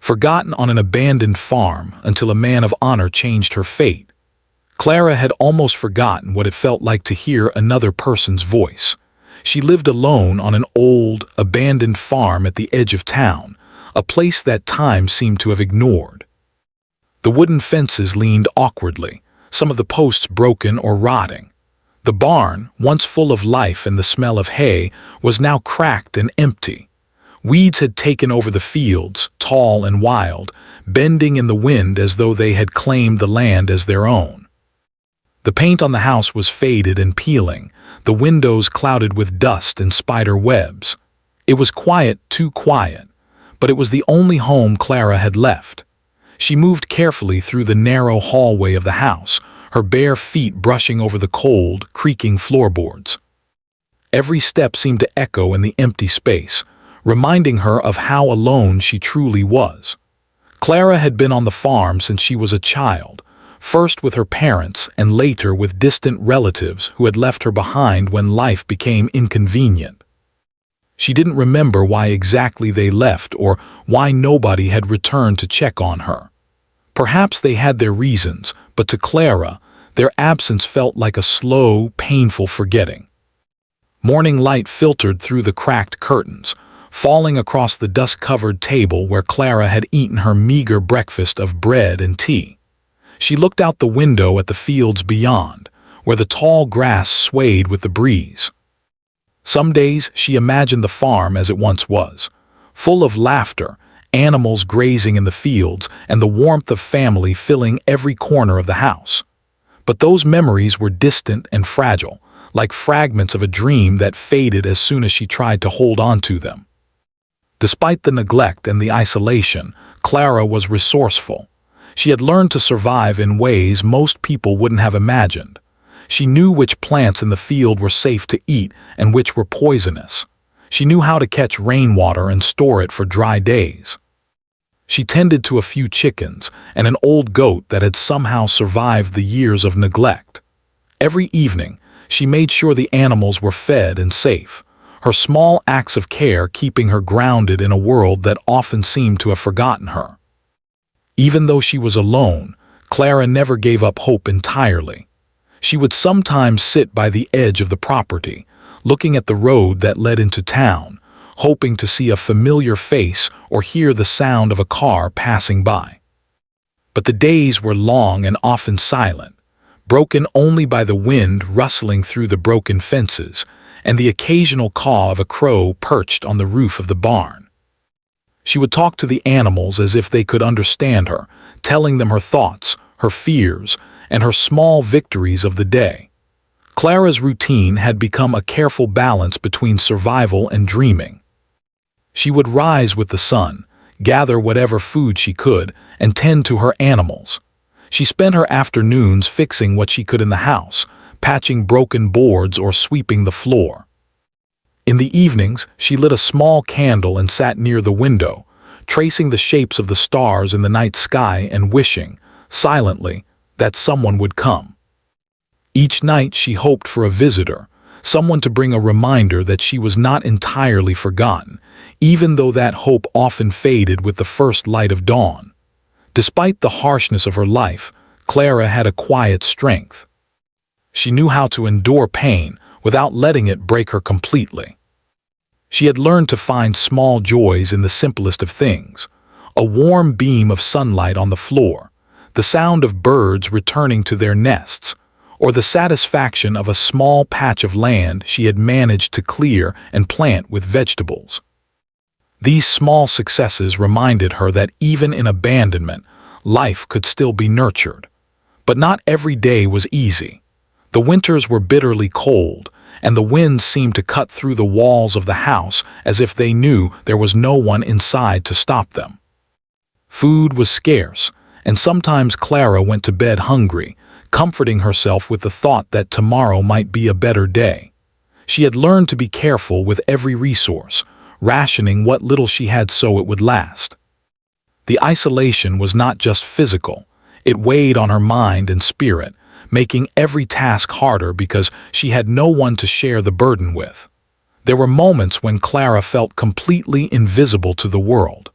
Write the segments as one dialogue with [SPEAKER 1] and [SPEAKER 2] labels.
[SPEAKER 1] forgotten on an abandoned farm until a man of honor changed her fate. Clara had almost forgotten what it felt like to hear another person's voice. She lived alone on an old, abandoned farm at the edge of town, a place that time seemed to have ignored. The wooden fences leaned awkwardly, some of the posts broken or rotting. The barn, once full of life and the smell of hay, was now cracked and empty. Weeds had taken over the fields, tall and wild, bending in the wind as though they had claimed the land as their own. The paint on the house was faded and peeling, the windows clouded with dust and spider webs. It was quiet, too quiet, but it was the only home Clara had left. She moved carefully through the narrow hallway of the house, her bare feet brushing over the cold, creaking floorboards. Every step seemed to echo in the empty space, reminding her of how alone she truly was. Clara had been on the farm since she was a child, first with her parents and later with distant relatives who had left her behind when life became inconvenient. She didn't remember why exactly they left or why nobody had returned to check on her. Perhaps they had their reasons, but to Clara, their absence felt like a slow, painful forgetting. Morning light filtered through the cracked curtains, falling across the dust-covered table where Clara had eaten her meager breakfast of bread and tea. She looked out the window at the fields beyond, where the tall grass swayed with the breeze. Some days she imagined the farm as it once was, full of laughter, animals grazing in the fields, and the warmth of family filling every corner of the house. But those memories were distant and fragile, like fragments of a dream that faded as soon as she tried to hold on to them. Despite the neglect and the isolation, Clara was resourceful. She had learned to survive in ways most people wouldn't have imagined. She knew which plants in the field were safe to eat and which were poisonous. She knew how to catch rainwater and store it for dry days. She tended to a few chickens and an old goat that had somehow survived the years of neglect. Every evening, she made sure the animals were fed and safe, her small acts of care keeping her grounded in a world that often seemed to have forgotten her. Even though she was alone, Clara never gave up hope entirely. She would sometimes sit by the edge of the property, looking at the road that led into town, hoping to see a familiar face or hear the sound of a car passing by. But the days were long and often silent, broken only by the wind rustling through the broken fences and the occasional caw of a crow perched on the roof of the barn. She would talk to the animals as if they could understand her, telling them her thoughts, her fears, and her small victories of the day. Clara's routine had become a careful balance between survival and dreaming. She would rise with the sun, gather whatever food she could, and tend to her animals. She spent her afternoons fixing what she could in the house, patching broken boards or sweeping the floor. In the evenings, she lit a small candle and sat near the window, tracing the shapes of the stars in the night sky and wishing, silently, that someone would come. Each night she hoped for a visitor, someone to bring a reminder that she was not entirely forgotten, even though that hope often faded with the first light of dawn. Despite the harshness of her life, Clara had a quiet strength. She knew how to endure pain without letting it break her completely. She had learned to find small joys in the simplest of things: a warm beam of sunlight on the floor, the sound of birds returning to their nests, or the satisfaction of a small patch of land she had managed to clear and plant with vegetables. These small successes reminded her that even in abandonment, life could still be nurtured. But not every day was easy. The winters were bitterly cold, and the winds seemed to cut through the walls of the house as if they knew there was no one inside to stop them. Food was scarce, and sometimes Clara went to bed hungry, comforting herself with the thought that tomorrow might be a better day. She had learned to be careful with every resource, rationing what little she had so it would last. The isolation was not just physical, it weighed on her mind and spirit, making every task harder because she had no one to share the burden with. There were moments when Clara felt completely invisible to the world.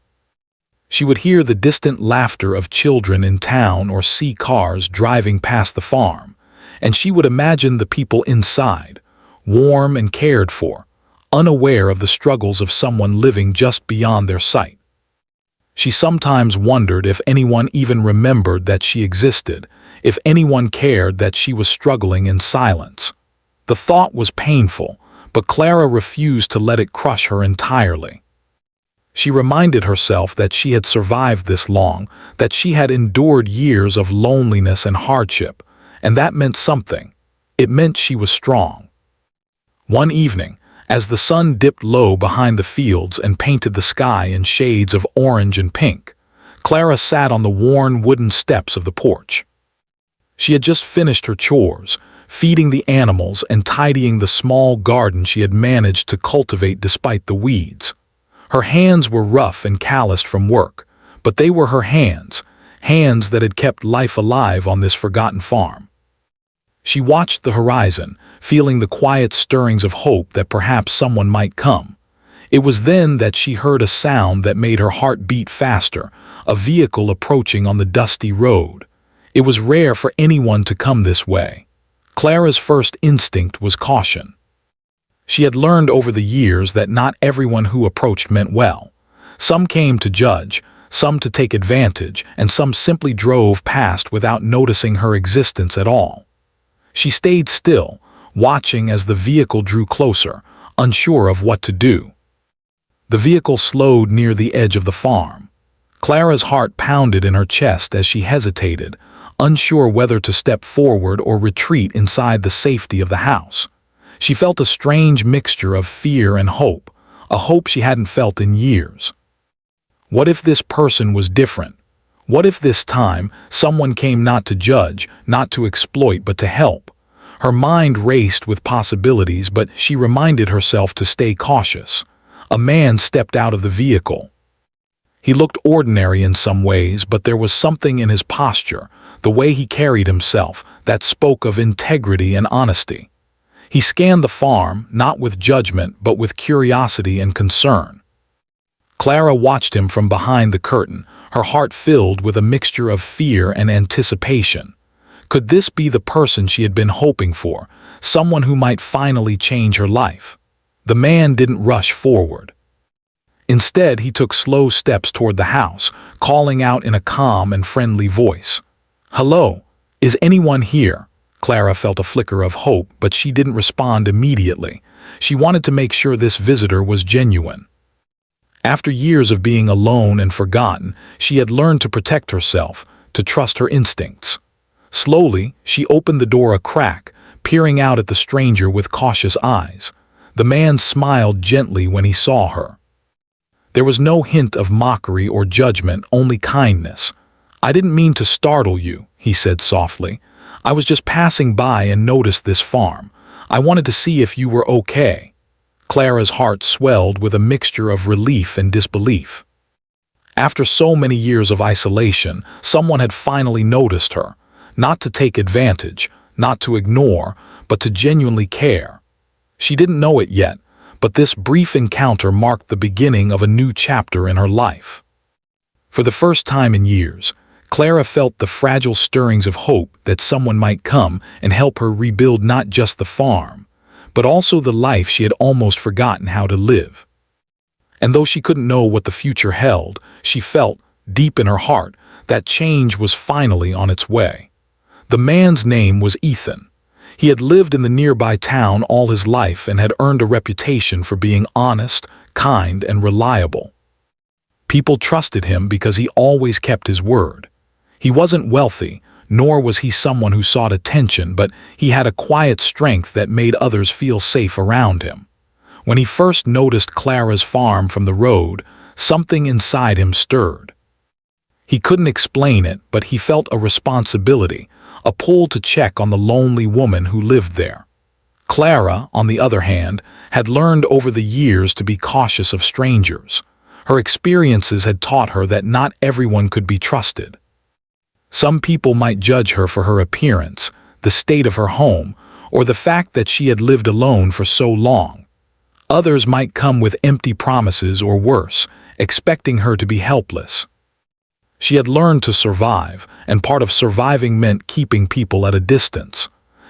[SPEAKER 1] She would hear the distant laughter of children in town or see cars driving past the farm, and she would imagine the people inside, warm and cared for, unaware of the struggles of someone living just beyond their sight. She sometimes wondered if anyone even remembered that she existed, if anyone cared that she was struggling in silence. The thought was painful, but Clara refused to let it crush her entirely. She reminded herself that she had survived this long, that she had endured years of loneliness and hardship, and that meant something. It meant she was strong. One evening, as the sun dipped low behind the fields and painted the sky in shades of orange and pink, Clara sat on the worn wooden steps of the porch. She had just finished her chores, feeding the animals and tidying the small garden she had managed to cultivate despite the weeds. Her hands were rough and calloused from work, but they were her hands, hands that had kept life alive on this forgotten farm. She watched the horizon, feeling the quiet stirrings of hope that perhaps someone might come. It was then that she heard a sound that made her heart beat faster, a vehicle approaching on the dusty road. It was rare for anyone to come this way. Clara's first instinct was caution. She had learned over the years that not everyone who approached meant well. Some came to judge, some to take advantage, and some simply drove past without noticing her existence at all. She stayed still, watching as the vehicle drew closer, unsure of what to do. The vehicle slowed near the edge of the farm. Clara's heart pounded in her chest as she hesitated, unsure whether to step forward or retreat inside the safety of the house. She felt a strange mixture of fear and hope, a hope she hadn't felt in years. What if this person was different? What if this time someone came not to judge, not to exploit, but to help? Her mind raced with possibilities, but she reminded herself to stay cautious. A man stepped out of the vehicle. He looked ordinary in some ways, but there was something in his posture, the way he carried himself, that spoke of integrity and honesty. He scanned the farm, not with judgment, but with curiosity and concern. Clara watched him from behind the curtain, her heart filled with a mixture of fear and anticipation. Could this be the person she had been hoping for, someone who might finally change her life? The man didn't rush forward. Instead, he took slow steps toward the house, calling out in a calm and friendly voice. "Hello, is anyone here?" Clara felt a flicker of hope, but she didn't respond immediately. She wanted to make sure this visitor was genuine. After years of being alone and forgotten, she had learned to protect herself, to trust her instincts. Slowly, she opened the door a crack, peering out at the stranger with cautious eyes. The man smiled gently when he saw her. There was no hint of mockery or judgment, only kindness. "I didn't mean to startle you," he said softly. "I was just passing by and noticed this farm. I wanted to see if you were okay." Clara's heart swelled with a mixture of relief and disbelief. After so many years of isolation, someone had finally noticed her, not to take advantage, not to ignore, but to genuinely care. She didn't know it yet, but this brief encounter marked the beginning of a new chapter in her life. For the first time in years, Clara felt the fragile stirrings of hope that someone might come and help her rebuild not just the farm, but also the life she had almost forgotten how to live. And though she couldn't know what the future held, she felt, deep in her heart, that change was finally on its way. The man's name was Ethan. He had lived in the nearby town all his life and had earned a reputation for being honest, kind, and reliable. People trusted him because he always kept his word. He wasn't wealthy, nor was he someone who sought attention, but he had a quiet strength that made others feel safe around him. When he first noticed Clara's farm from the road, something inside him stirred. He couldn't explain it, but he felt a responsibility, a pull to check on the lonely woman who lived there. Clara, on the other hand, had learned over the years to be cautious of strangers. Her experiences had taught her that not everyone could be trusted. Some people might judge her for her appearance, the state of her home, or the fact that she had lived alone for so long. Others might come with empty promises or worse, expecting her to be helpless. She had learned to survive, and part of surviving meant keeping people at a distance.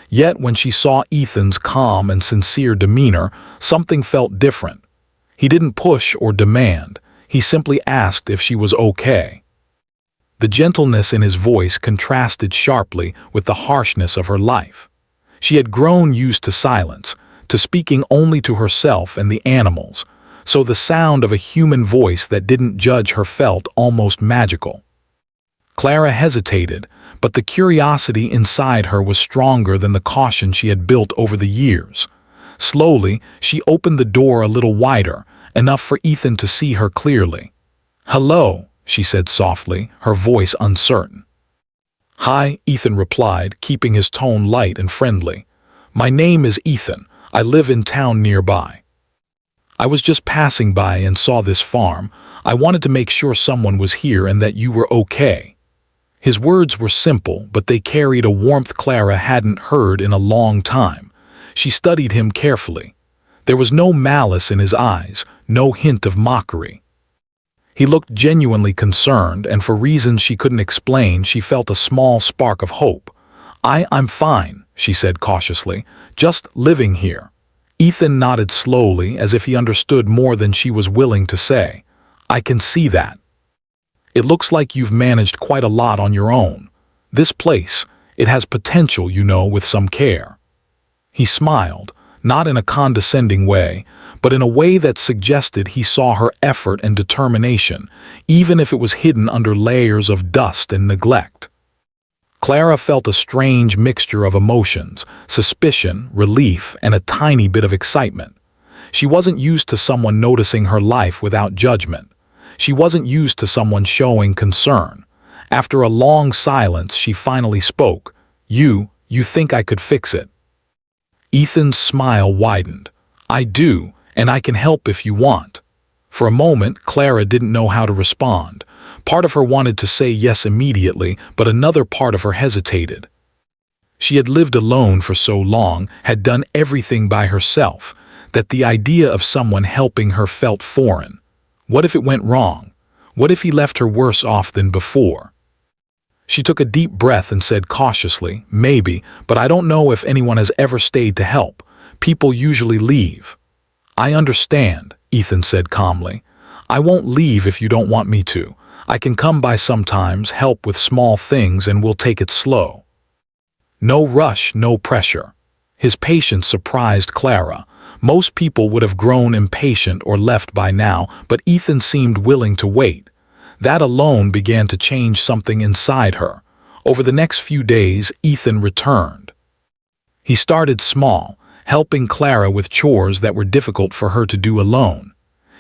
[SPEAKER 1] Yet when she saw Ethan's calm and sincere demeanor, something felt different. He didn't push or demand, he simply asked if she was okay. The gentleness in his voice contrasted sharply with the harshness of her life. She had grown used to silence, to speaking only to herself and the animals, so the sound of a human voice that didn't judge her felt almost magical. Clara hesitated, but the curiosity inside her was stronger than the caution she had built over the years. Slowly, she opened the door a little wider, enough for Ethan to see her clearly. "Hello," she said softly, her voice uncertain. "Hi," Ethan replied, keeping his tone light and friendly. "My name is Ethan. I live in town nearby. I was just passing by and saw this farm. I wanted to make sure someone was here and that you were okay." His words were simple, but they carried a warmth Clara hadn't heard in a long time. She studied him carefully. There was no malice in his eyes, no hint of mockery. He looked genuinely concerned, and for reasons she couldn't explain, she felt a small spark of hope. I'm fine," she said cautiously, "just living here." Ethan nodded slowly, as if he understood more than she was willing to say. "I can see that. It looks like you've managed quite a lot on your own. This place, it has potential, you know, with some care." He smiled, not in a condescending way, but in a way that suggested he saw her effort and determination, even if it was hidden under layers of dust and neglect. Clara felt a strange mixture of emotions, suspicion, relief, and a tiny bit of excitement. She wasn't used to someone noticing her life without judgment. She wasn't used to someone showing concern. After a long silence, she finally spoke. You think I could fix it?" Ethan's smile widened. "I do, and I can help if you want." For a moment, Clara didn't know how to respond. Part of her wanted to say yes immediately, but another part of her hesitated. She had lived alone for so long, had done everything by herself, that the idea of someone helping her felt foreign. What if it went wrong? What if he left her worse off than before? She took a deep breath and said cautiously, "Maybe, but I don't know if anyone has ever stayed to help. People usually leave." "I understand," Ethan said calmly. "I won't leave if you don't want me to. I can come by sometimes, help with small things, and we'll take it slow." No rush, no pressure. His patience surprised Clara. Most people would have grown impatient or left by now, but Ethan seemed willing to wait. That alone began to change something inside her. Over the next few days, Ethan returned. He started small, helping Clara with chores that were difficult for her to do alone.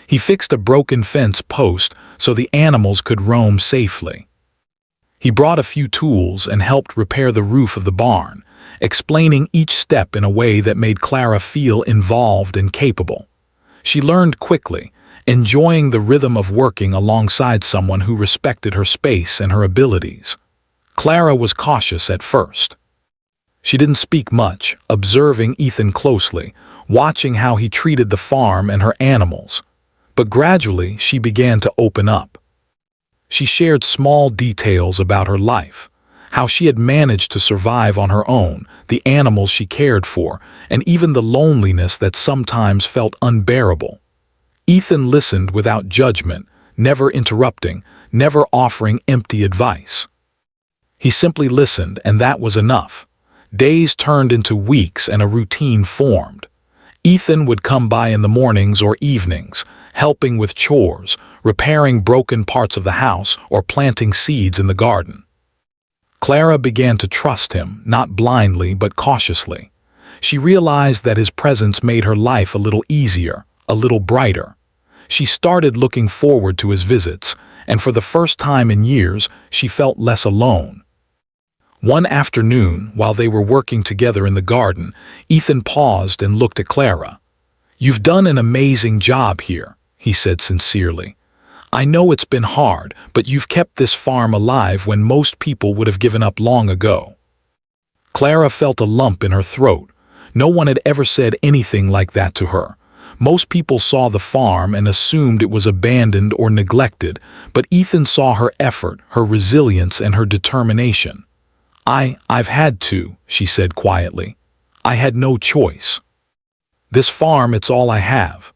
[SPEAKER 1] He fixed a broken fence post so the animals could roam safely. He brought a few tools and helped repair the roof of the barn, explaining each step in a way that made Clara feel involved and capable. She learned quickly, enjoying the rhythm of working alongside someone who respected her space and her abilities. Clara was cautious at first. She didn't speak much, observing Ethan closely, watching how he treated the farm and her animals. But gradually, she began to open up. She shared small details about her life, how she had managed to survive on her own, the animals she cared for, and even the loneliness that sometimes felt unbearable. Ethan listened without judgment, never interrupting, never offering empty advice. He simply listened, and that was enough. Days turned into weeks and a routine formed. Ethan would come by in the mornings or evenings, helping with chores, repairing broken parts of the house, or planting seeds in the garden. Clara began to trust him, not blindly but cautiously. She realized that his presence made her life a little easier, a little brighter. She started looking forward to his visits, and for the first time in years, she felt less alone. One afternoon, while they were working together in the garden, Ethan paused and looked at Clara. "You've done an amazing job here," he said sincerely. "I know it's been hard, but you've kept this farm alive when most people would have given up long ago." Clara felt a lump in her throat. No one had ever said anything like that to her. Most people saw the farm and assumed it was abandoned or neglected, but Ethan saw her effort, her resilience, and her determination. I've had to," she said quietly. "I had no choice. This farm, it's all I have."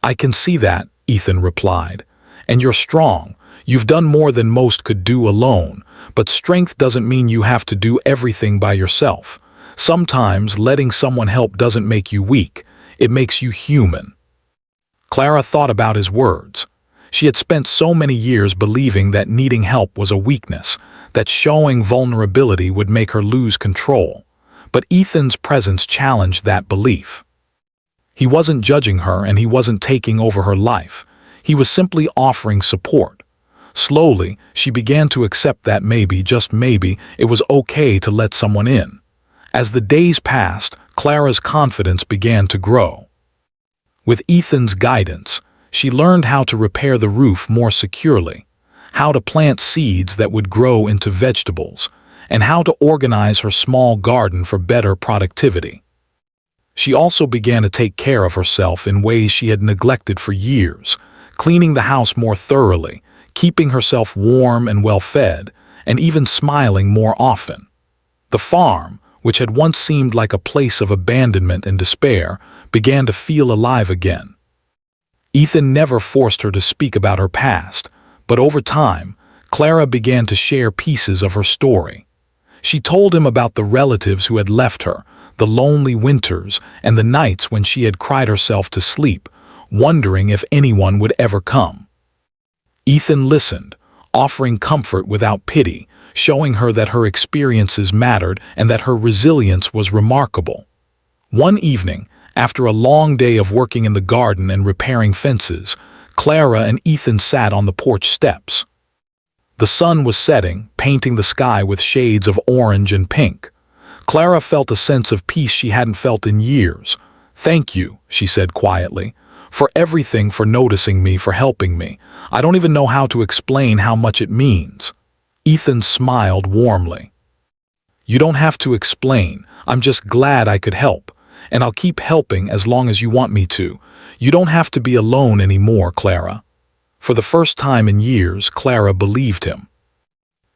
[SPEAKER 1] "I can see that," Ethan replied. "And you're strong. You've done more than most could do alone, but strength doesn't mean you have to do everything by yourself. Sometimes letting someone help doesn't make you weak, it makes you human." Clara thought about his words. She had spent so many years believing that needing help was a weakness, that showing vulnerability would make her lose control. But Ethan's presence challenged that belief. He wasn't judging her and he wasn't taking over her life. He was simply offering support. Slowly, she began to accept that maybe, just maybe, it was okay to let someone in. As the days passed, Clara's confidence began to grow. With Ethan's guidance, she learned how to repair the roof more securely, how to plant seeds that would grow into vegetables, and how to organize her small garden for better productivity. She also began to take care of herself in ways she had neglected for years, cleaning the house more thoroughly, keeping herself warm and well-fed, and even smiling more often. The farm, which had once seemed like a place of abandonment and despair, began to feel alive again. Ethan never forced her to speak about her past, but over time, Clara began to share pieces of her story. She told him about the relatives who had left her, the lonely winters, and the nights when she had cried herself to sleep, wondering if anyone would ever come. Ethan listened, offering comfort without pity, showing her that her experiences mattered and that her resilience was remarkable. One evening, after a long day of working in the garden and repairing fences, Clara and Ethan sat on the porch steps. The sun was setting, painting the sky with shades of orange and pink. Clara felt a sense of peace she hadn't felt in years. "Thank you," she said quietly, "for everything, for noticing me, for helping me. I don't even know how to explain how much it means." Ethan smiled warmly. "You don't have to explain. I'm just glad I could help. And I'll keep helping as long as you want me to. You don't have to be alone anymore, Clara." For the first time in years, Clara believed him.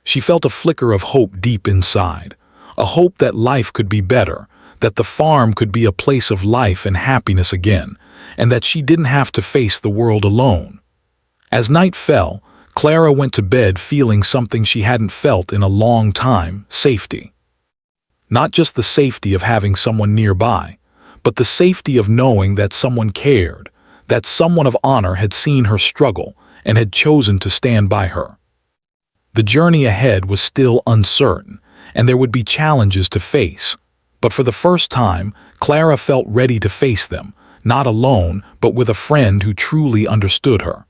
[SPEAKER 1] She felt a flicker of hope deep inside, a hope that life could be better, that the farm could be a place of life and happiness again, and that she didn't have to face the world alone. As night fell, Clara went to bed feeling something she hadn't felt in a long time: safety. Not just the safety of having someone nearby, but the safety of knowing that someone cared, that someone of honor had seen her struggle and had chosen to stand by her. The journey ahead was still uncertain, and there would be challenges to face. But for the first time, Clara felt ready to face them, not alone, but with a friend who truly understood her.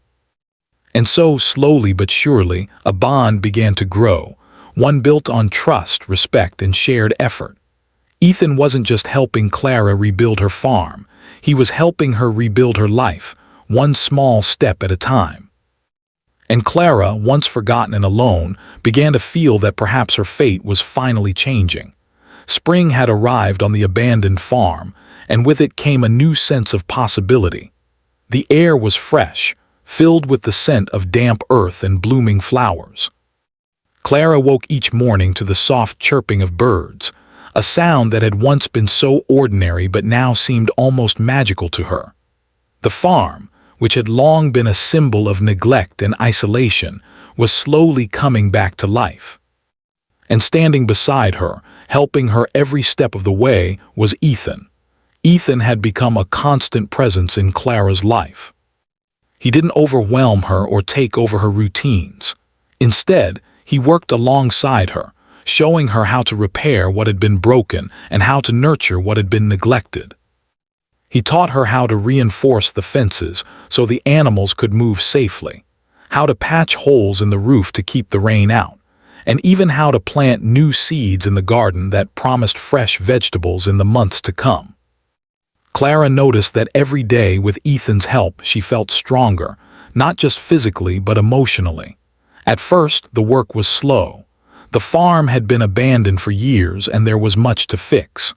[SPEAKER 1] And so, slowly but surely, a bond began to grow, one built on trust, respect, and shared effort. Ethan wasn't just helping Clara rebuild her farm, he was helping her rebuild her life, one small step at a time. And Clara, once forgotten and alone, began to feel that perhaps her fate was finally changing. Spring had arrived on the abandoned farm, and with it came a new sense of possibility. The air was fresh, filled with the scent of damp earth and blooming flowers. Clara woke each morning to the soft chirping of birds, a sound that had once been so ordinary but now seemed almost magical to her. The farm, which had long been a symbol of neglect and isolation, was slowly coming back to life. And standing beside her, helping her every step of the way, was Ethan. Ethan had become a constant presence in Clara's life. He didn't overwhelm her or take over her routines. Instead, he worked alongside her, showing her how to repair what had been broken and how to nurture what had been neglected. He taught her how to reinforce the fences so the animals could move safely, how to patch holes in the roof to keep the rain out, and even how to plant new seeds in the garden that promised fresh vegetables in the months to come. Clara noticed that every day with Ethan's help she felt stronger, not just physically but emotionally. At first, the work was slow. The farm had been abandoned for years and there was much to fix.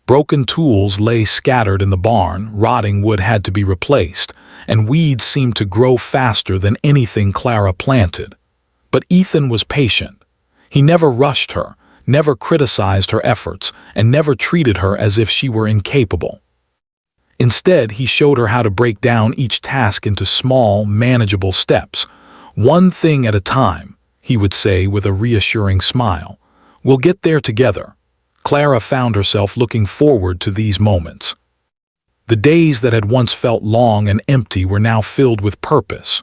[SPEAKER 1] Broken tools lay scattered in the barn, rotting wood had to be replaced, and weeds seemed to grow faster than anything Clara planted. But Ethan was patient. He never rushed her, never criticized her efforts, and never treated her as if she were incapable. Instead, he showed her how to break down each task into small, manageable steps. One thing at a time, he would say with a reassuring smile. We'll get there together. Clara found herself looking forward to these moments. The days that had once felt long and empty were now filled with purpose.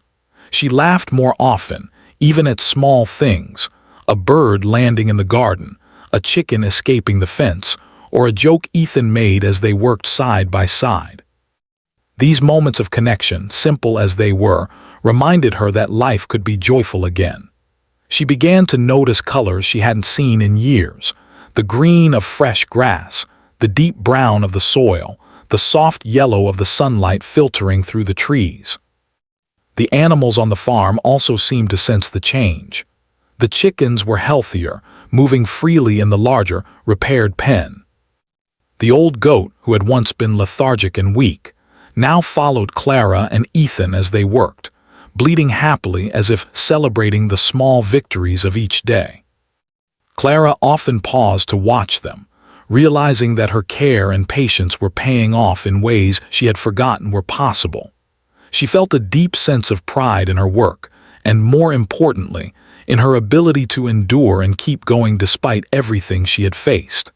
[SPEAKER 1] She laughed more often, even at small things, a bird landing in the garden, a chicken escaping the fence, or a joke Ethan made as they worked side by side. These moments of connection, simple as they were, reminded her that life could be joyful again. She began to notice colors she hadn't seen in years, the green of fresh grass, the deep brown of the soil, the soft yellow of the sunlight filtering through the trees. The animals on the farm also seemed to sense the change. The chickens were healthier, moving freely in the larger, repaired pen. The old goat, who had once been lethargic and weak, now followed Clara and Ethan as they worked, bleating happily as if celebrating the small victories of each day. Clara often paused to watch them, realizing that her care and patience were paying off in ways she had forgotten were possible. She felt a deep sense of pride in her work, and more importantly, in her ability to endure and keep going despite everything she had faced.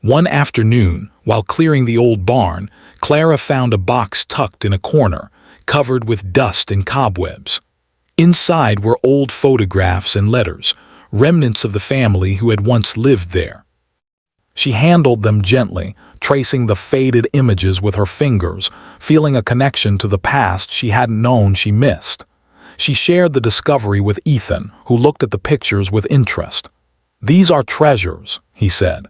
[SPEAKER 1] One afternoon, while clearing the old barn, Clara found a box tucked in a corner, covered with dust and cobwebs. Inside were old photographs and letters, remnants of the family who had once lived there. She handled them gently, tracing the faded images with her fingers, feeling a connection to the past she hadn't known she missed. She shared the discovery with Ethan, who looked at the pictures with interest. "These are treasures," he said.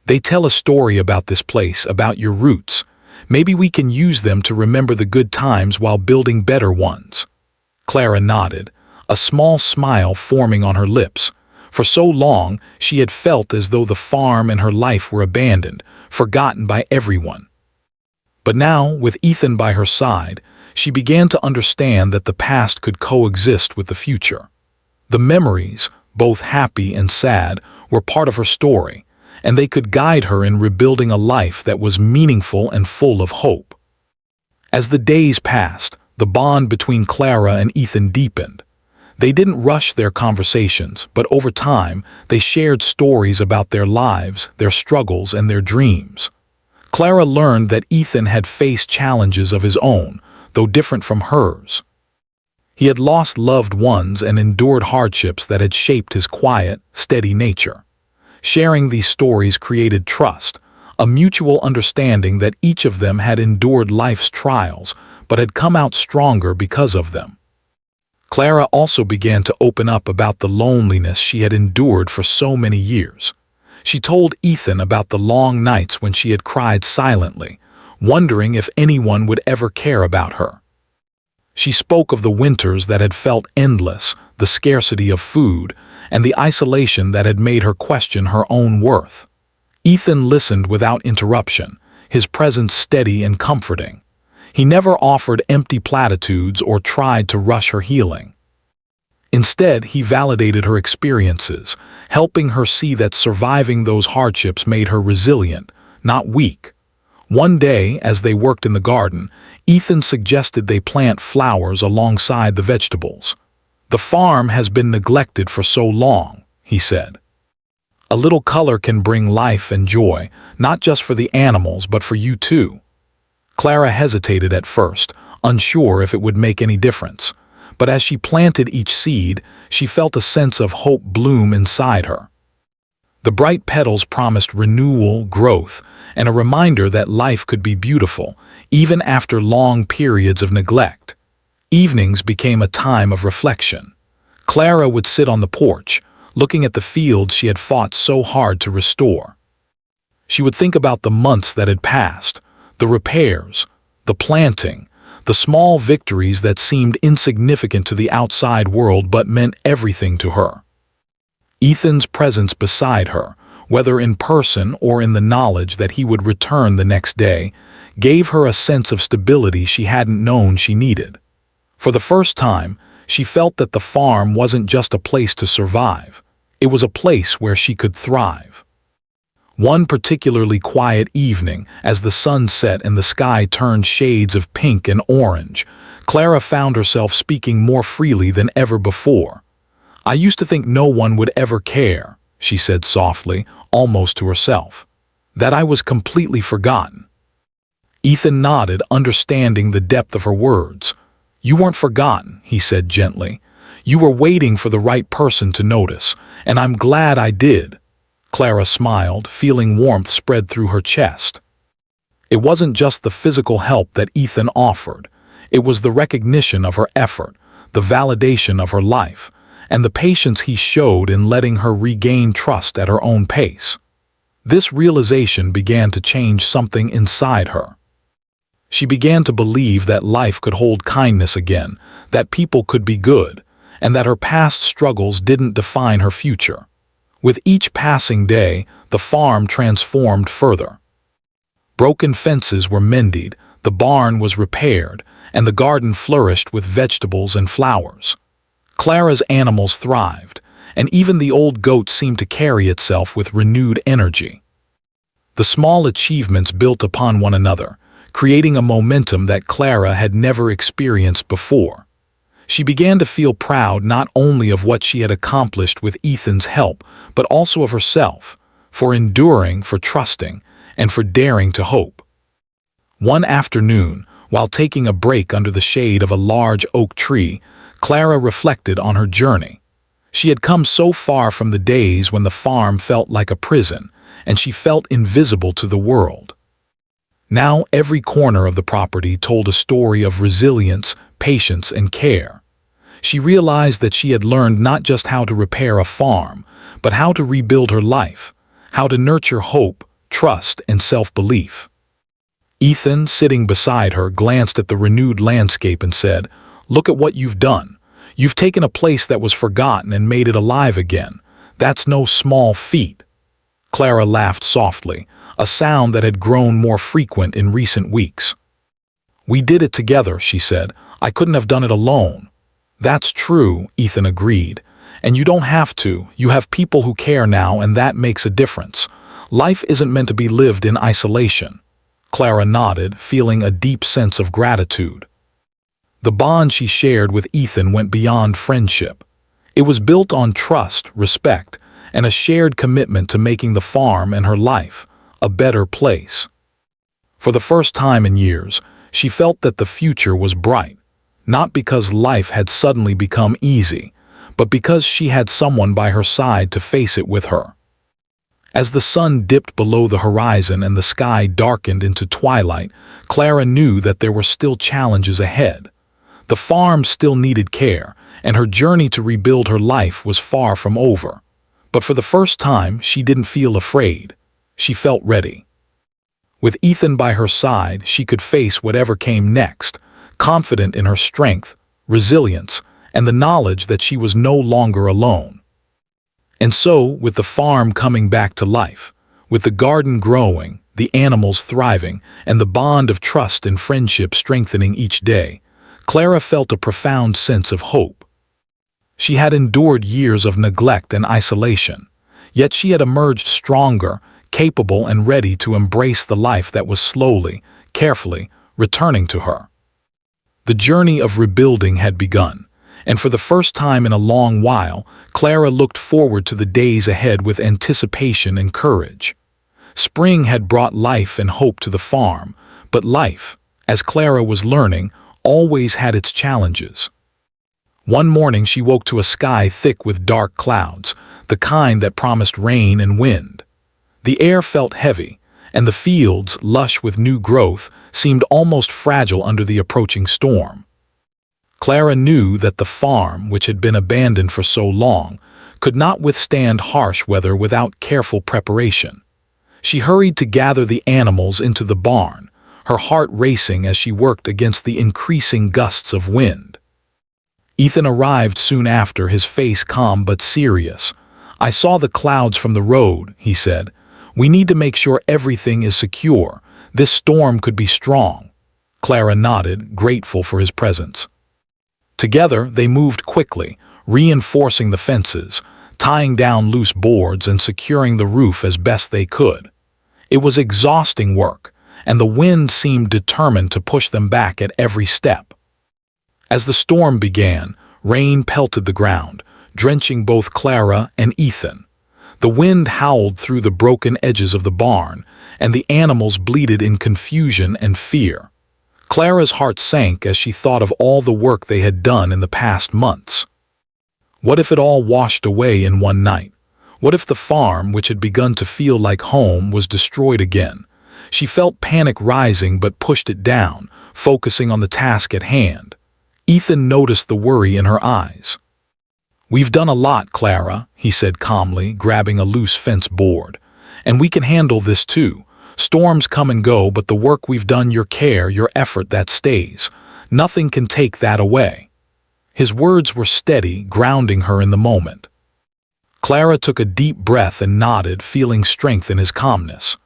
[SPEAKER 1] "They tell a story about this place, about your roots. Maybe we can use them to remember the good times while building better ones." Clara nodded, a small smile forming on her lips. For so long, she had felt as though the farm and her life were abandoned, forgotten by everyone. But now, with Ethan by her side, she began to understand that the past could coexist with the future. The memories, both happy and sad, were part of her story, and they could guide her in rebuilding a life that was meaningful and full of hope. As the days passed, the bond between Clara and Ethan deepened. They didn't rush their conversations, but over time, they shared stories about their lives, their struggles, and their dreams. Clara learned that Ethan had faced challenges of his own, though different from hers. He had lost loved ones and endured hardships that had shaped his quiet, steady nature. Sharing these stories created trust, a mutual understanding that each of them had endured life's trials, but had come out stronger because of them. Clara also began to open up about the loneliness she had endured for so many years. She told Ethan about the long nights when she had cried silently, wondering if anyone would ever care about her. She spoke of the winters that had felt endless, the scarcity of food, and the isolation that had made her question her own worth. Ethan listened without interruption, his presence steady and comforting. He never offered empty platitudes or tried to rush her healing. Instead, he validated her experiences, helping her see that surviving those hardships made her resilient, not weak. One day, as they worked in the garden, Ethan suggested they plant flowers alongside the vegetables. "The farm has been neglected for so long," he said. "A little color can bring life and joy, not just for the animals, but for you too." Clara hesitated at first, unsure if it would make any difference. But as she planted each seed, she felt a sense of hope bloom inside her. The bright petals promised renewal, growth, and a reminder that life could be beautiful, even after long periods of neglect. Evenings became a time of reflection. Clara would sit on the porch, looking at the fields she had fought so hard to restore. She would think about the months that had passed, the repairs, the planting, the small victories that seemed insignificant to the outside world but meant everything to her. Ethan's presence beside her, whether in person or in the knowledge that he would return the next day, gave her a sense of stability she hadn't known she needed. For the first time, she felt that the farm wasn't just a place to survive. It was a place where she could thrive. One particularly quiet evening, as the sun set and the sky turned shades of pink and orange, Clara found herself speaking more freely than ever before. "I used to think no one would ever care," she said softly, almost to herself. "That I was completely forgotten." Ethan nodded, understanding the depth of her words. "You weren't forgotten," he said gently. "You were waiting for the right person to notice, and I'm glad I did." Clara smiled, feeling warmth spread through her chest. It wasn't just the physical help that Ethan offered. It was the recognition of her effort, the validation of her life, and the patience he showed in letting her regain trust at her own pace. This realization began to change something inside her. She began to believe that life could hold kindness again, that people could be good, and that her past struggles didn't define her future. With each passing day, the farm transformed further. Broken fences were mended, the barn was repaired, and the garden flourished with vegetables and flowers. Clara's animals thrived, and even the old goat seemed to carry itself with renewed energy. The small achievements built upon one another, creating a momentum that Clara had never experienced before. She began to feel proud not only of what she had accomplished with Ethan's help, but also of herself, for enduring, for trusting, and for daring to hope. One afternoon, while taking a break under the shade of a large oak tree, Clara reflected on her journey. She had come so far from the days when the farm felt like a prison, and she felt invisible to the world. Now every corner of the property told a story of resilience, patience, and care. She realized that she had learned not just how to repair a farm, but how to rebuild her life, how to nurture hope, trust, and self-belief. Ethan, sitting beside her, glanced at the renewed landscape and said, "Look at what you've done. You've taken a place that was forgotten and made it alive again. That's no small feat." Clara laughed softly, a sound that had grown more frequent in recent weeks. "We did it together," she said. "I couldn't have done it alone." "That's true," Ethan agreed. "And you don't have to. You have people who care now, and that makes a difference. Life isn't meant to be lived in isolation." Clara nodded, feeling a deep sense of gratitude. The bond she shared with Ethan went beyond friendship. It was built on trust, respect, and a shared commitment to making the farm and her life a better place. For the first time in years, she felt that the future was bright, not because life had suddenly become easy, but because she had someone by her side to face it with her. As the sun dipped below the horizon and the sky darkened into twilight, Clara knew that there were still challenges ahead. The farm still needed care, and her journey to rebuild her life was far from over. But for the first time, she didn't feel afraid. She felt ready. With Ethan by her side, she could face whatever came next, confident in her strength, resilience, and the knowledge that she was no longer alone. And so, with the farm coming back to life, with the garden growing, the animals thriving, and the bond of trust and friendship strengthening each day, Clara felt a profound sense of hope. She had endured years of neglect and isolation, yet she had emerged stronger, capable, and ready to embrace the life that was slowly, carefully, returning to her. The journey of rebuilding had begun, and for the first time in a long while, Clara looked forward to the days ahead with anticipation and courage. Spring had brought life and hope to the farm, but life, as Clara was learning, always had its challenges. One morning she woke to a sky thick with dark clouds, the kind that promised rain and wind. The air felt heavy, and the fields, lush with new growth, seemed almost fragile under the approaching storm. Clara knew that the farm, which had been abandoned for so long, could not withstand harsh weather without careful preparation. She hurried to gather the animals into the barn, her heart racing as she worked against the increasing gusts of wind. Ethan arrived soon after, his face calm but serious. "I saw the clouds from the road," he said. "We need to make sure everything is secure. This storm could be strong." Clara nodded, grateful for his presence. Together, they moved quickly, reinforcing the fences, tying down loose boards and securing the roof as best they could. It was exhausting work, and the wind seemed determined to push them back at every step. As the storm began, rain pelted the ground, drenching both Clara and Ethan. The wind howled through the broken edges of the barn, and the animals bleated in confusion and fear. Clara's heart sank as she thought of all the work they had done in the past months. What if it all washed away in one night? What if the farm, which had begun to feel like home, was destroyed again? She felt panic rising but pushed it down, focusing on the task at hand. Ethan noticed the worry in her eyes. "We've done a lot, Clara," he said calmly, grabbing a loose fence board. "And we can handle this too. Storms come and go, but the work we've done, your care, your effort, that stays. Nothing can take that away." His words were steady, grounding her in the moment. Clara took a deep breath and nodded, feeling strength in his calmness.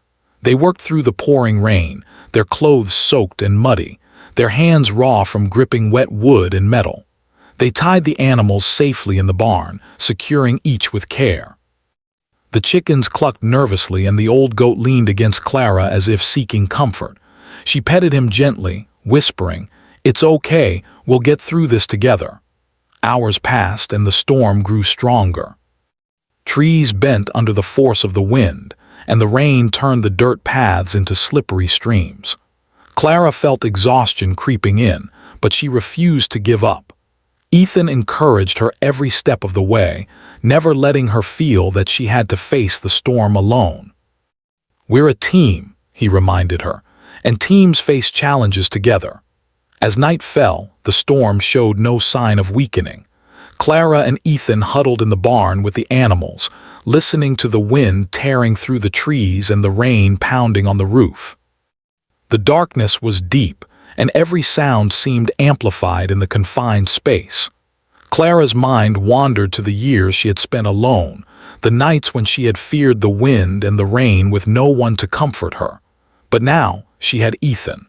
[SPEAKER 1] They worked through the pouring rain, their clothes soaked and muddy, their hands raw from gripping wet wood and metal. They tied the animals safely in the barn, securing each with care. The chickens clucked nervously and the old goat leaned against Clara as if seeking comfort. She petted him gently, whispering, "It's okay, we'll get through this together." Hours passed and the storm grew stronger. Trees bent under the force of the wind, and the rain turned the dirt paths into slippery streams. Clara felt exhaustion creeping in, but she refused to give up. Ethan encouraged her every step of the way, never letting her feel that she had to face the storm alone. "We're a team," he reminded her, "and teams face challenges together." As night fell, the storm showed no sign of weakening. Clara and Ethan huddled in the barn with the animals, listening to the wind tearing through the trees and the rain pounding on the roof. The darkness was deep, and every sound seemed amplified in the confined space. Clara's mind wandered to the years she had spent alone, the nights when she had feared the wind and the rain with no one to comfort her. But now she had Ethan.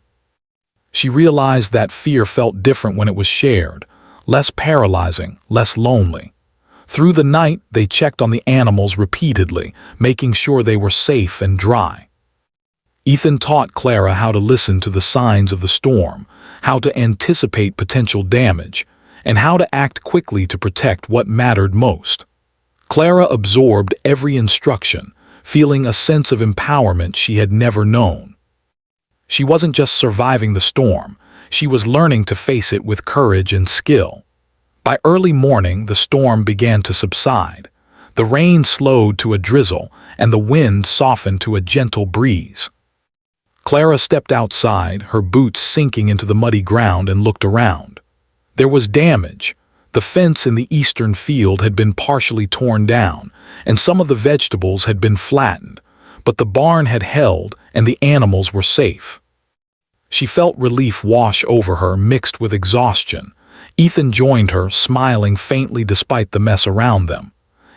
[SPEAKER 1] She realized that fear felt different when it was shared, less paralyzing, less lonely. Through the night, they checked on the animals repeatedly, making sure they were safe and dry. Ethan taught Clara how to listen to the signs of the storm, how to anticipate potential damage, and how to act quickly to protect what mattered most. Clara absorbed every instruction, feeling a sense of empowerment she had never known. She wasn't just surviving the storm, she was learning to face it with courage and skill. By early morning, the storm began to subside. The rain slowed to a drizzle, and the wind softened to a gentle breeze. Clara stepped outside, her boots sinking into the muddy ground, and looked around. There was damage. The fence in the eastern field had been partially torn down, and some of the vegetables had been flattened, but the barn had held, and the animals were safe. She felt relief wash over her, mixed with exhaustion. Ethan joined her, smiling faintly despite the mess around them.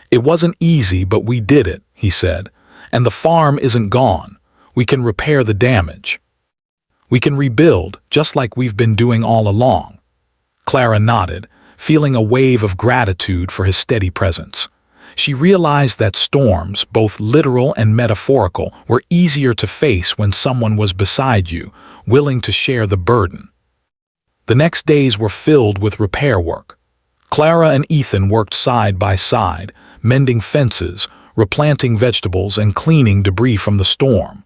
[SPEAKER 1] "It wasn't easy, but we did it," he said. "And the farm isn't gone. We can repair the damage. We can rebuild, just like we've been doing all along." Clara nodded, feeling a wave of gratitude for his steady presence. She realized that storms, both literal and metaphorical, were easier to face when someone was beside you, willing to share the burden. The next days were filled with repair work. Clara and Ethan worked side by side, mending fences, replanting vegetables, and cleaning debris from the storm.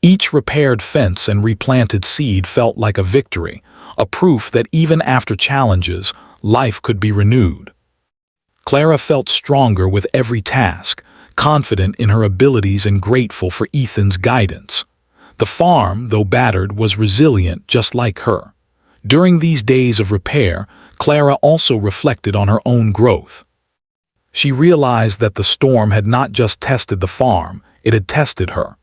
[SPEAKER 1] Each repaired fence and replanted seed felt like a victory, a proof that even after challenges, life could be renewed. Clara felt stronger with every task, confident in her abilities and grateful for Ethan's guidance. The farm, though battered, was resilient just like her. During these days of repair, Clara also reflected on her own growth. She realized that the storm had not just tested the farm, it had tested her.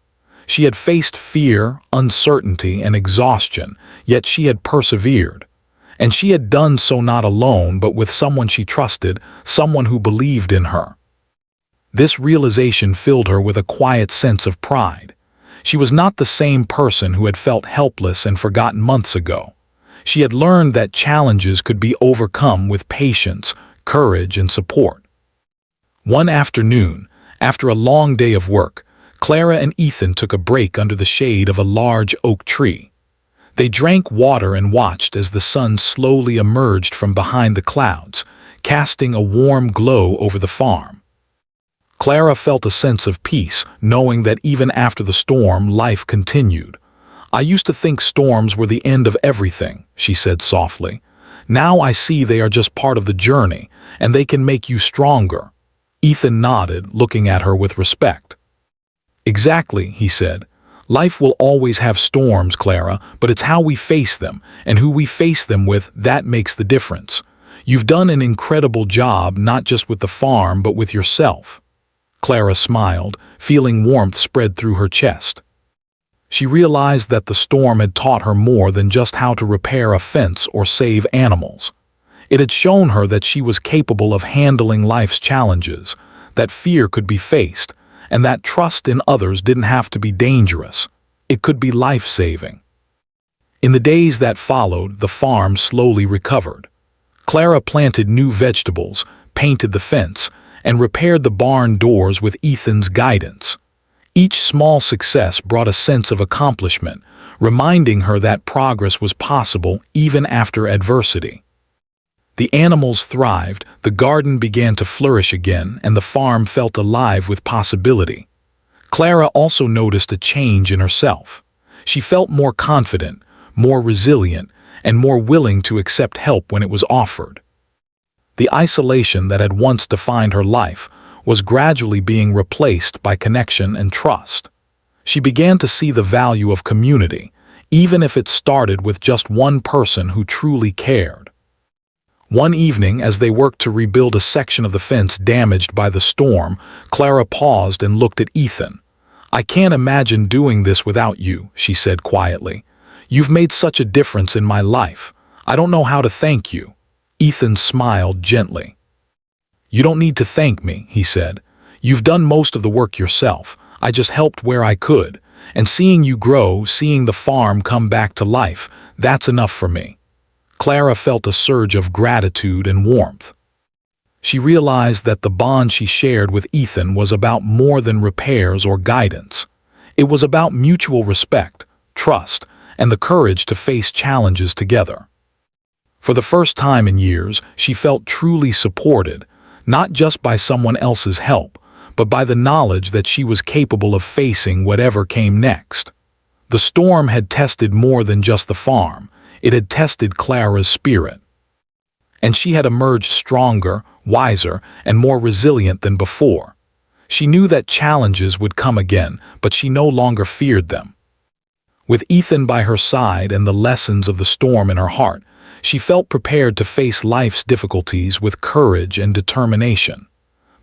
[SPEAKER 1] She had faced fear, uncertainty, and exhaustion, yet she had persevered. And she had done so not alone, but with someone she trusted, someone who believed in her. This realization filled her with a quiet sense of pride. She was not the same person who had felt helpless and forgotten months ago. She had learned that challenges could be overcome with patience, courage, and support. One afternoon, after a long day of work, Clara and Ethan took a break under the shade of a large oak tree. They drank water and watched as the sun slowly emerged from behind the clouds, casting a warm glow over the farm. Clara felt a sense of peace, knowing that even after the storm, life continued. "I used to think storms were the end of everything," she said softly. "Now I see they are just part of the journey, and they can make you stronger." Ethan nodded, looking at her with respect. "Exactly," he said. "Life will always have storms, Clara, but it's how we face them, and who we face them with, that makes the difference. You've done an incredible job, not just with the farm, but with yourself." Clara smiled, feeling warmth spread through her chest. She realized that the storm had taught her more than just how to repair a fence or save animals. It had shown her that she was capable of handling life's challenges, that fear could be faced, and that trust in others didn't have to be dangerous. It could be life-saving. In the days that followed, the farm slowly recovered. Clara planted new vegetables, painted the fence, and repaired the barn doors with Ethan's guidance. Each small success brought a sense of accomplishment, reminding her that progress was possible even after adversity. The animals thrived, the garden began to flourish again, and the farm felt alive with possibility. Clara also noticed a change in herself. She felt more confident, more resilient, and more willing to accept help when it was offered. The isolation that had once defined her life was gradually being replaced by connection and trust. She began to see the value of community, even if it started with just one person who truly cared. One evening, as they worked to rebuild a section of the fence damaged by the storm, Clara paused and looked at Ethan. "I can't imagine doing this without you," she said quietly. "You've made such a difference in my life. I don't know how to thank you." Ethan smiled gently. "You don't need to thank me," he said. "You've done most of the work yourself. I just helped where I could. And seeing you grow, seeing the farm come back to life, that's enough for me." Clara felt a surge of gratitude and warmth. She realized that the bond she shared with Ethan was about more than repairs or guidance. It was about mutual respect, trust, and the courage to face challenges together. For the first time in years, she felt truly supported, not just by someone else's help, but by the knowledge that she was capable of facing whatever came next. The storm had tested more than just the farm. It had tested Clara's spirit. And she had emerged stronger, wiser, and more resilient than before. She knew that challenges would come again, but she no longer feared them. With Ethan by her side and the lessons of the storm in her heart, she felt prepared to face life's difficulties with courage and determination.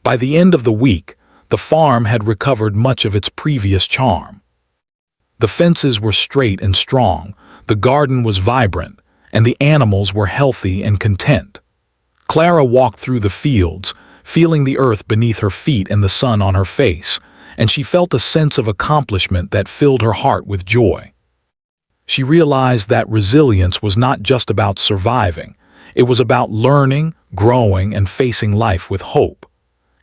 [SPEAKER 1] By the end of the week, the farm had recovered much of its previous charm. The fences were straight and strong, the garden was vibrant, and the animals were healthy and content. Clara walked through the fields, feeling the earth beneath her feet and the sun on her face, and she felt a sense of accomplishment that filled her heart with joy. She realized that resilience was not just about surviving. It was about learning, growing, and facing life with hope.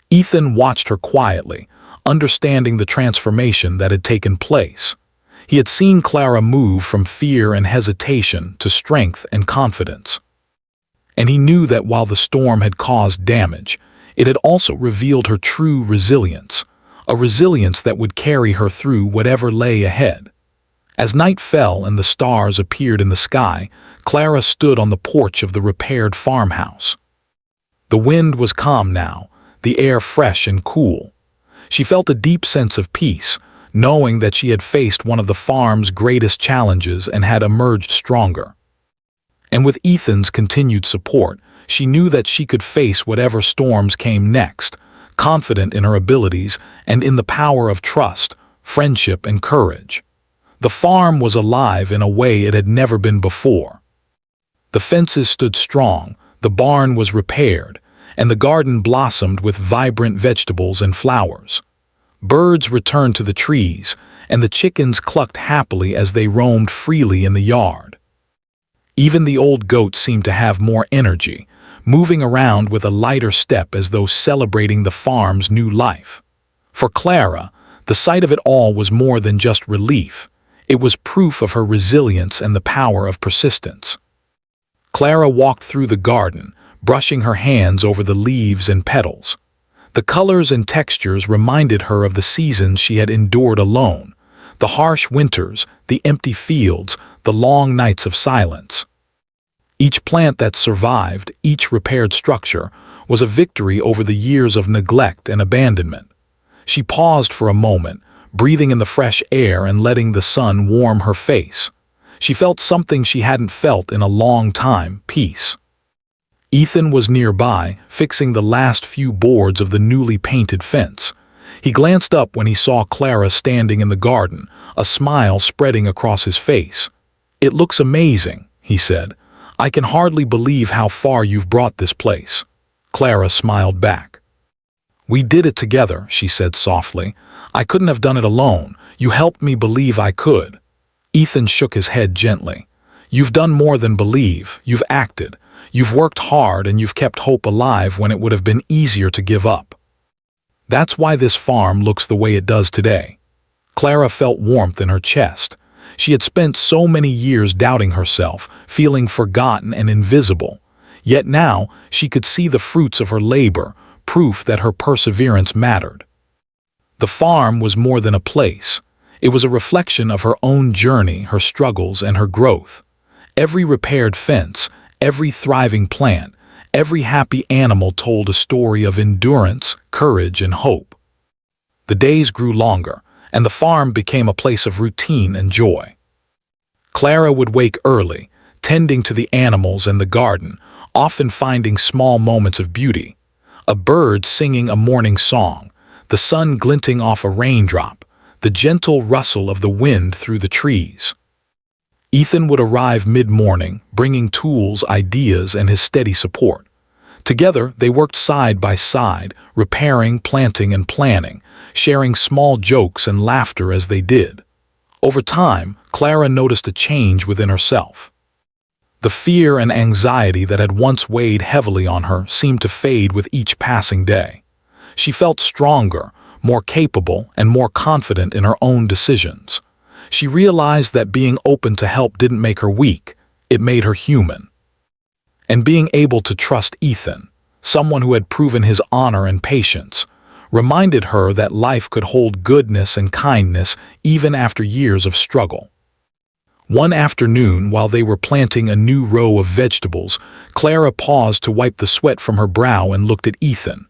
[SPEAKER 1] Ethan watched her quietly, understanding the transformation that had taken place. He had seen Clara move from fear and hesitation to strength and confidence. And he knew that while the storm had caused damage, it had also revealed her true resilience, a resilience that would carry her through whatever lay ahead. As night fell and the stars appeared in the sky, Clara stood on the porch of the repaired farmhouse. The wind was calm now, the air fresh and cool. She felt a deep sense of peace, knowing that she had faced one of the farm's greatest challenges and had emerged stronger. And with Ethan's continued support, she knew that she could face whatever storms came next, confident in her abilities and in the power of trust, friendship, and courage. The farm was alive in a way it had never been before. The fences stood strong, the barn was repaired, and the garden blossomed with vibrant vegetables and flowers. Birds returned to the trees, and the chickens clucked happily as they roamed freely in the yard. Even the old goat seemed to have more energy, moving around with a lighter step as though celebrating the farm's new life. For Clara, the sight of it all was more than just relief. It was proof of her resilience and the power of persistence. Clara walked through the garden, brushing her hands over the leaves and petals. The colors and textures reminded her of the seasons she had endured alone, the harsh winters, the empty fields, the long nights of silence. Each plant that survived, each repaired structure, was a victory over the years of neglect and abandonment. She paused for a moment, breathing in the fresh air and letting the sun warm her face. She felt something she hadn't felt in a long time: peace. Ethan was nearby, fixing the last few boards of the newly painted fence. He glanced up when he saw Clara standing in the garden, a smile spreading across his face. "It looks amazing," he said. "I can hardly believe how far you've brought this place." Clara smiled back. "We did it together," she said softly. "I couldn't have done it alone. You helped me believe I could." Ethan shook his head gently. "You've done more than believe. You've acted. You've worked hard, and you've kept hope alive when it would have been easier to give up. That's why this farm looks the way it does today." Clara felt warmth in her chest. She had spent so many years doubting herself, feeling forgotten and invisible. Yet now she could see the fruits of her labor, proof that her perseverance mattered. The farm was more than a place. It was a reflection of her own journey, her struggles, and her growth. Every repaired fence, every thriving plant, every happy animal told a story of endurance, courage, and hope. The days grew longer, and the farm became a place of routine and joy. Clara would wake early, tending to the animals and the garden, often finding small moments of beauty. A bird singing a morning song, the sun glinting off a raindrop, the gentle rustle of the wind through the trees. Ethan would arrive mid-morning, bringing tools, ideas, and his steady support. Together, they worked side by side, repairing, planting, and planning, sharing small jokes and laughter as they did. Over time, Clara noticed a change within herself. The fear and anxiety that had once weighed heavily on her seemed to fade with each passing day. She felt stronger, more capable, and more confident in her own decisions. She realized that being open to help didn't make her weak, it made her human. And being able to trust Ethan, someone who had proven his honor and patience, reminded her that life could hold goodness and kindness even after years of struggle. One afternoon, while they were planting a new row of vegetables, Clara paused to wipe the sweat from her brow and looked at Ethan.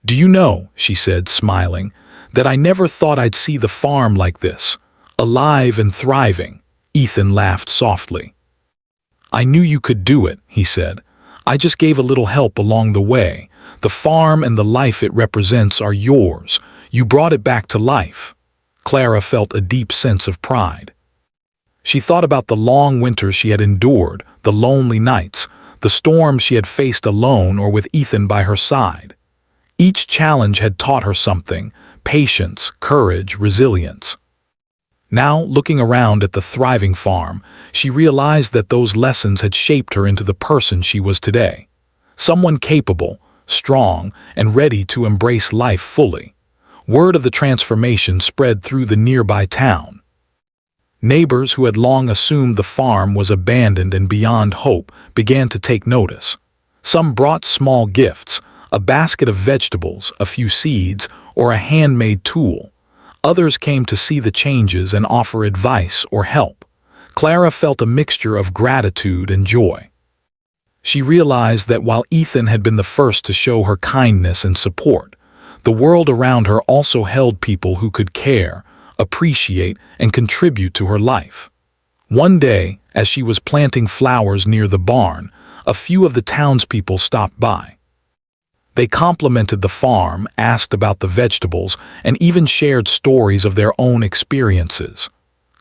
[SPEAKER 1] "Do you know," she said, smiling, "that I never thought I'd see the farm like this, alive and thriving." Ethan laughed softly. "I knew you could do it," he said. "I just gave a little help along the way. The farm and the life it represents are yours. You brought it back to life." Clara felt a deep sense of pride. She thought about the long winters she had endured, the lonely nights, the storms she had faced alone or with Ethan by her side. Each challenge had taught her something: patience, courage, resilience. Now, looking around at the thriving farm, she realized that those lessons had shaped her into the person she was today. Someone capable, strong, and ready to embrace life fully. Word of the transformation spread through the nearby town. Neighbors who had long assumed the farm was abandoned and beyond hope began to take notice. Some brought small gifts, a basket of vegetables, a few seeds, or a handmade tool. Others came to see the changes and offer advice or help. Clara felt a mixture of gratitude and joy. She realized that while Ethan had been the first to show her kindness and support, the world around her also held people who could care, appreciate, and contribute to her life. One day, as she was planting flowers near the barn, a few of the townspeople stopped by. They complimented the farm, asked about the vegetables, and even shared stories of their own experiences.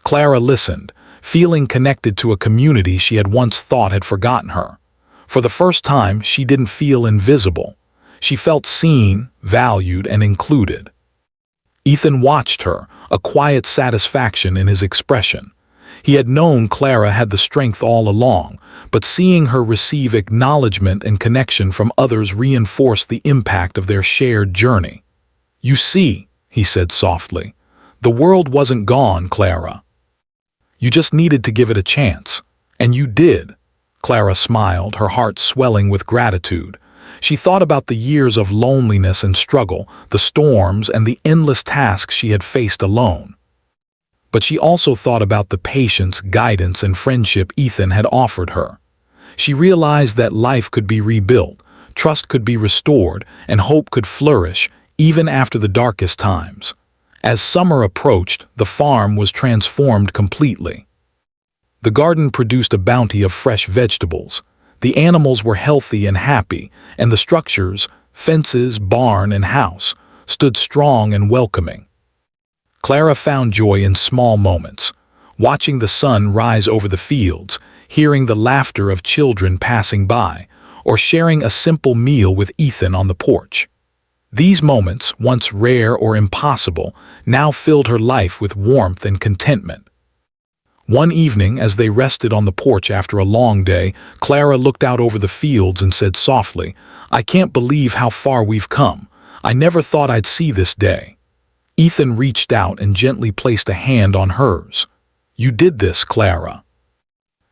[SPEAKER 1] Clara listened, feeling connected to a community she had once thought had forgotten her. For the first time, she didn't feel invisible. She felt seen, valued, and included. Ethan watched her, a quiet satisfaction in his expression. He had known Clara had the strength all along, but seeing her receive acknowledgement and connection from others reinforced the impact of their shared journey. "You see," he said softly, "the world wasn't gone, Clara. You just needed to give it a chance. And you did." Clara smiled, her heart swelling with gratitude. She thought about the years of loneliness and struggle, the storms and the endless tasks she had faced alone. But she also thought about the patience, guidance, and friendship Ethan had offered her. She realized that life could be rebuilt, trust could be restored, and hope could flourish, even after the darkest times. As summer approached, the farm was transformed completely. The garden produced a bounty of fresh vegetables. The animals were healthy and happy, and the structures, fences, barn, and house, stood strong and welcoming. Clara found joy in small moments, watching the sun rise over the fields, hearing the laughter of children passing by, or sharing a simple meal with Ethan on the porch. These moments, once rare or impossible, now filled her life with warmth and contentment. One evening, as they rested on the porch after a long day, Clara looked out over the fields and said softly, "I can't believe how far we've come. I never thought I'd see this day." Ethan reached out and gently placed a hand on hers. "You did this, Clara.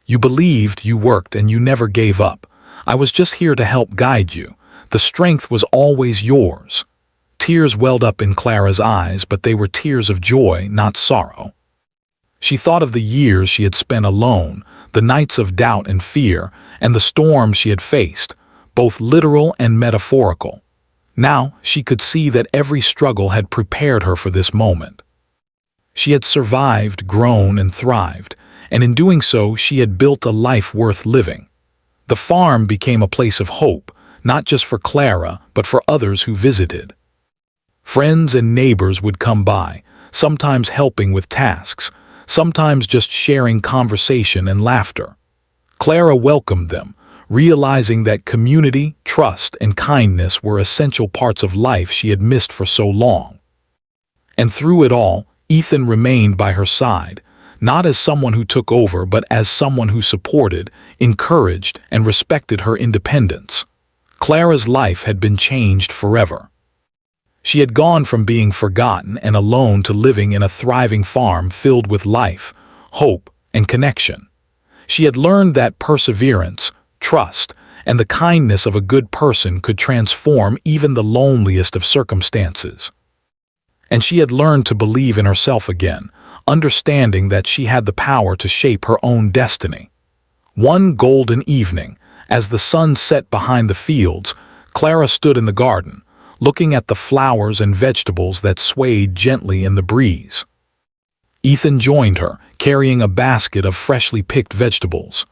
[SPEAKER 1] You believed, you worked, and you never gave up. I was just here to help guide you. The strength was always yours." Tears welled up in Clara's eyes, but they were tears of joy, not sorrow. She thought of the years she had spent alone, the nights of doubt and fear, and the storms she had faced, both literal and metaphorical. Now she could see that every struggle had prepared her for this moment. She had survived, grown, and thrived, and in doing so she had built a life worth living. The farm became a place of hope, not just for Clara, but for others who visited. Friends and neighbors would come by, sometimes helping with tasks, sometimes just sharing conversation and laughter. Clara welcomed them, realizing that community, trust, and kindness were essential parts of life she had missed for so long. And through it all, Ethan remained by her side, not as someone who took over, but as someone who supported, encouraged, and respected her independence. Clara's life had been changed forever. She had gone from being forgotten and alone to living in a thriving farm filled with life, hope, and connection. She had learned that perseverance, trust, and the kindness of a good person could transform even the loneliest of circumstances. And she had learned to believe in herself again, understanding that she had the power to shape her own destiny. One golden evening, as the sun set behind the fields, Clara stood in the garden, looking at the flowers and vegetables that swayed gently in the breeze. Ethan joined her, carrying a basket of freshly picked vegetables.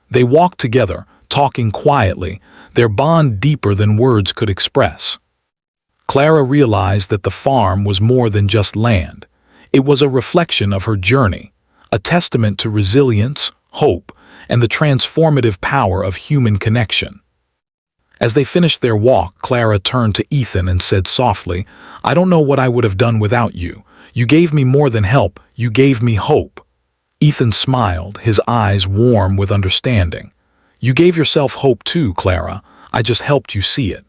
[SPEAKER 1] They walked together, talking quietly, their bond deeper than words could express. Clara realized that the farm was more than just land. It was a reflection of her journey, a testament to resilience, hope, and the transformative power of human connection. As they finished their walk, Clara turned to Ethan and said softly, "I don't know what I would have done without you. You gave me more than help, you gave me hope." Ethan smiled, his eyes warm with understanding. "You gave yourself hope too, Clara. I just helped you see it.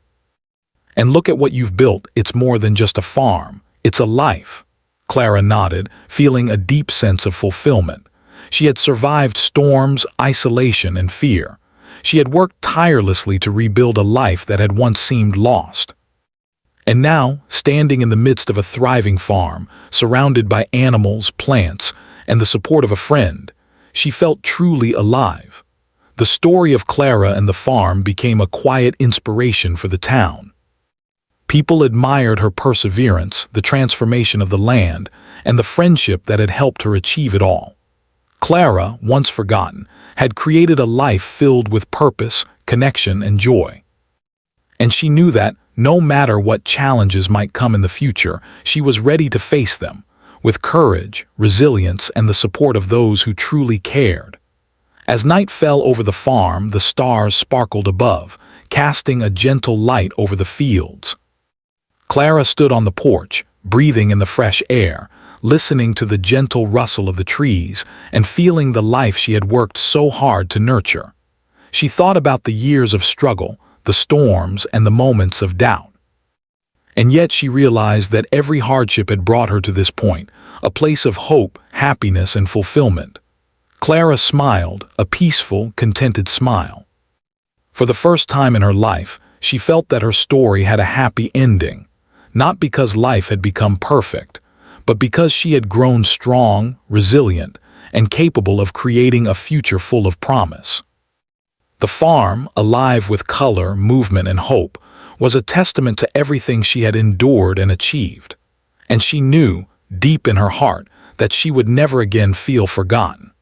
[SPEAKER 1] And look at what you've built. It's more than just a farm. It's a life." Clara nodded, feeling a deep sense of fulfillment. She had survived storms, isolation, and fear. She had worked tirelessly to rebuild a life that had once seemed lost. And now, standing in the midst of a thriving farm, surrounded by animals, plants, and the support of a friend, she felt truly alive. The story of Clara and the farm became a quiet inspiration for the town. People admired her perseverance, the transformation of the land, and the friendship that had helped her achieve it all. Clara, once forgotten, had created a life filled with purpose, connection, and joy. And she knew that, no matter what challenges might come in the future, she was ready to face them, with courage, resilience, and the support of those who truly cared. As night fell over the farm, the stars sparkled above, casting a gentle light over the fields. Clara stood on the porch, breathing in the fresh air, listening to the gentle rustle of the trees and feeling the life she had worked so hard to nurture. She thought about the years of struggle, the storms, and the moments of doubt. And yet she realized that every hardship had brought her to this point, a place of hope, happiness, and fulfillment. Clara smiled, a peaceful, contented smile. For the first time in her life, she felt that her story had a happy ending, not because life had become perfect, but because she had grown strong, resilient, and capable of creating a future full of promise. The farm, alive with color, movement, and hope, was a testament to everything she had endured and achieved. And she knew, deep in her heart, that she would never again feel forgotten.